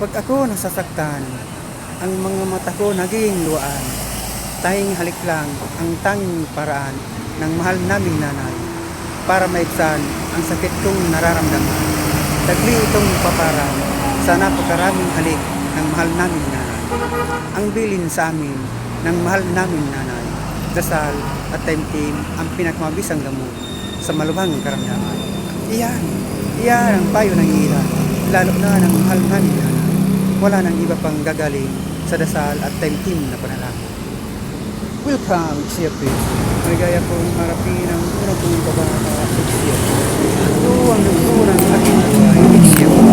Pag ako nasasaktan, ang mga mata ko naging luwaan. Tanging halik lang ang tanging paraan ng mahal naming nanay para maibsan ang sakit kong nararamdaman. Tagli itong paparang sa napakaraming halik ng mahal naming nanay. Ang bilin sa amin ng mahal naming nanay, dasal at taimtim ang pinakamabisang gamot sa malubhang karamdaman. Iyan ang payo ng ilan, lalo na ng mahal naming nanay. Wala nang iba pang gagaling sa dasal at taimtim na panalangin. Welcome, Xiapi. Maligaya pong harapin ang unang pong kabanata sa Xiapi. Ito ang nagtunan ng aking buhay, Xiapi.